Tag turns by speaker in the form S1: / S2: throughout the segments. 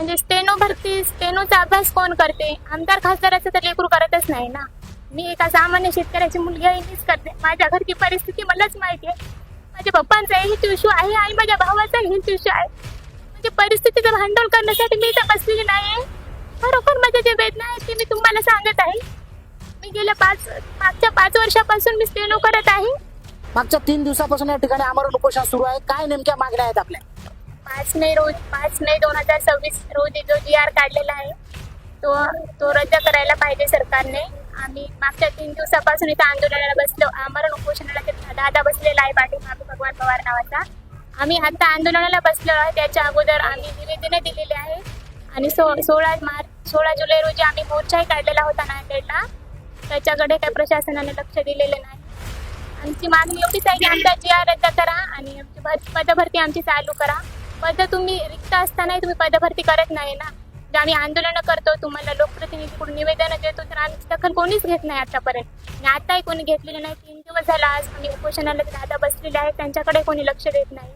S1: म्हणजे स्टेनोचा अभ्यास कोण करते? आमदार खासदाराचं तर लेकरू करतच नाही ना. मी एका सामान्य शेतकऱ्याची मुलगी आहे, मीच करते. माझ्या घरची परिस्थिती मलाच माहिती आहे. माझ्या पप्पांचा हेल्थ इश्यू आहे आणि माझ्या भावाचा हेल्थ इश्यू आहे. म्हणजे परिस्थितीचं भांडवल करण्यासाठी मी इथं बसलेली नाही आहे. खरोखर माझ्या जे वेदना आहेत ते मी तुम्हाला सांगत आहे. मी मागच्या 5 वर्षापासून मी स्टेनो करत आहे.
S2: मागच्या 3 दिवसापासून या ठिकाणी आमरण उपोषण सुरू आहे. काय नेमक्या मागण्या आहेत आपल्या?
S1: 5 मे 2026 रोजी जो GR काढलेला आहे तो रद्द करायला पाहिजे सरकारने. आम्ही मागच्या 3 दिवसापासून इथं आंदोलनाला बसलो, आमरण उपोषणाला दादा बसलेला आहे पाठीमागे भगवान पवार नावाचा. आम्ही आता आंदोलनाला बसलो आहे. त्याच्या अगोदर आम्ही निवेदने दिलेले आहे आणि 16 जुलै रोजी आम्ही मोर्चाही काढलेला होता नांदेडला. त्याच्याकडे काही प्रशासनाने लक्ष दिलेलं नाही. आमची मागणी एवढीच आहे की आमचा GR रद्द करा आणि आमची पदभरती आमची चालू करा. तुम्ही रिक्त असतानाही तुम्ही पदभरती करत नाही ना. जे आम्ही आंदोलनं करतो, तुम्हाला लोकप्रतिनिधीकडून निवेदनं देतो, तर आम्ही दखल कोणीच घेत नाही आतापर्यंत. आणि आताही कोणी घेतलेलं नाही. 3 दिवस झाला आज आम्ही उपोषणाला दादा बसलेले आहेत, त्यांच्याकडे कोणी लक्ष देत नाही.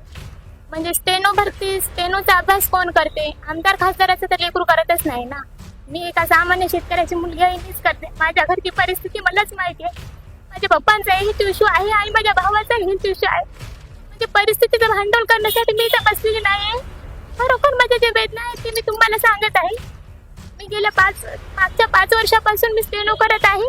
S1: म्हणजे स्टेनोचा अभ्यास कोण करते? आमदार खासदाराचं तर लेकरू करतच नाही ना. मी एका सामान्य शेतकऱ्याची मुलगी आहे, मीच करते. माझ्या घरची परिस्थिती मलाच माहिती आहे. माझ्या पप्पांचा हेल्थ इश्यू आहे आणि माझ्या भावाचा हेल्थ इश्यू आहे. म्हणजे परिस्थितीचं भांडवल करण्यासाठी मी इथं बसलेली नाही आहे. खरोखर माझ्या जे वेदना आहेत ते मी तुम्हाला सांगत आहे. मी मागच्या 5 वर्षापासून मी स्टेनो करत आहे.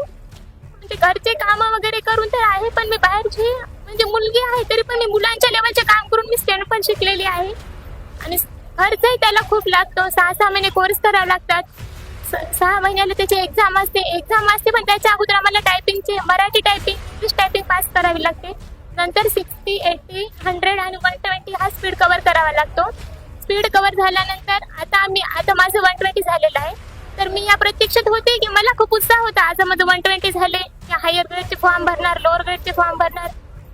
S1: म्हणजे घरचे कामं वगैरे करून तर आहे, पण मी बाहेरची म्हणजे मुलगी आहे तरी पण मी मुलांच्या लेवलचे काम करून मी स्टेनो पण शिकलेली आहे. आणि खर्चही त्याला खूप लागतो. 6 महिने कोर्स करावे लागतात. 6 महिन्याला त्याची एक्झाम असते पण त्याच्या अगोदर आम्हाला टायपिंगचे Marathi typing, English typing pass करावी लागते. नंतर 60, 80, 100 आणि 120 हा स्पीड कव्हर करावा लागतो. स्पीड कव्हर झाल्यानंतर आता माझं 120 झालेलं आहे. तर मी या प्रतीक्षेत होते की मला खूप उत्साह होता. आज माझं 120 झाले की हायर ग्रेडचे फॉर्म भरणार, लोअर ग्रेडचे फॉर्म भरणार.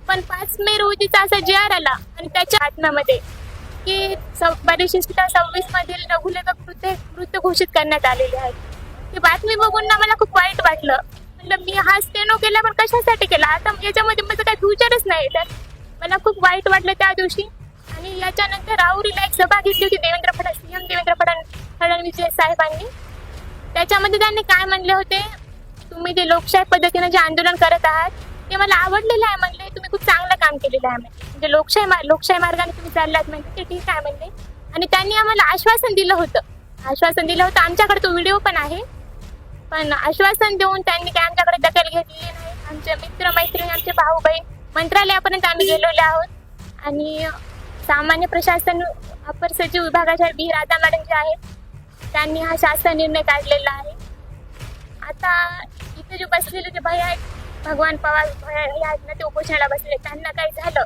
S1: पण 5 मे रोजीचा असा GR आला आणि त्याच्या आत्म्यामध्ये की परिशिष्ट 26 मधील लघुलेखक मृत्यू घोषित करण्यात आलेले आहेत. ती बातमी बघून ना मला खूप वाईट वाटलं. म्हटलं मी हा स्टेनो केला पण कशासाठी केला? आता याच्यामध्ये माझं काही फ्युचरच नाही. तर मला खूप वाईट वाटलं त्या दिवशी. आणि याच्यानंतर राहुरीला एक सभा घेतली होती CM देवेंद्र फडणवीस साहेबांनी. त्याच्यामध्ये त्यांनी काय म्हणले होते, तुम्ही जे लोकशाही पद्धतीने जे आंदोलन करत आहात ते मला आवडलेलं आहे म्हणले. तुम्ही खूप चांगलं काम केलेलं आहे म्हणजे लोकशाही मार्गाने तुम्ही चाललात म्हणजे ते ठीक आहे म्हणले. आणि त्यांनी आम्हाला आश्वासन दिलं होतं. आमच्याकडे तो व्हिडिओ पण आहे. पण आश्वासन देऊन त्यांनी काय आमच्याकडे दखल घेतलेली नाही. आमचे मित्र-मैत्रिणी, आमचे भाऊ बहीण मंत्रालयापर्यंत आम्ही गेलेलो आहोत. आणि सामान्य प्रशासन अपर सचिव विभागाच्या बी राधा मॅडम जे आहेत त्यांनी हा शासन निर्णय काढलेला आहे. आता इथे जे बसलेले जे भैया आहेत, भगवान पवार भैया हे आहेत ना, ते उपोषणाला बसले. त्यांना काही झालं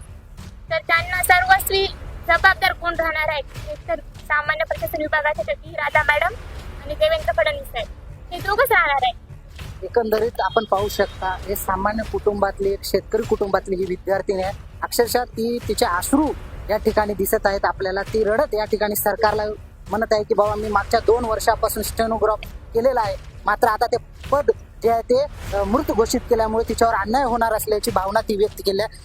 S1: तर त्यांना सर्वस्वी जबाबदार कोण राहणार आहेत? एक तर सामान्य प्रशासन विभागाच्या बी राधा मॅडम आणि देवेंद्र फडणवीस साहेब, हे दोघंच राहणार आहेत.
S2: एकंदरीत आपण पाहू शकता, हे सामान्य कुटुंबातली, एक शेतकरी कुटुंबातली ही विद्यार्थिनी आहे. अक्षरशः तिचे अश्रू या ठिकाणी दिसत आहेत आपल्याला. ती रडत या ठिकाणी सरकारला म्हणत आहे की बाबा मी मागच्या 2 वर्षापासून स्टेनोग्राफ केलेला आहे, मात्र आता ते पद जे आहे ते मृत घोषित केल्यामुळे तिच्यावर अन्याय होणार असल्याची भावना ती व्यक्त केली आहे.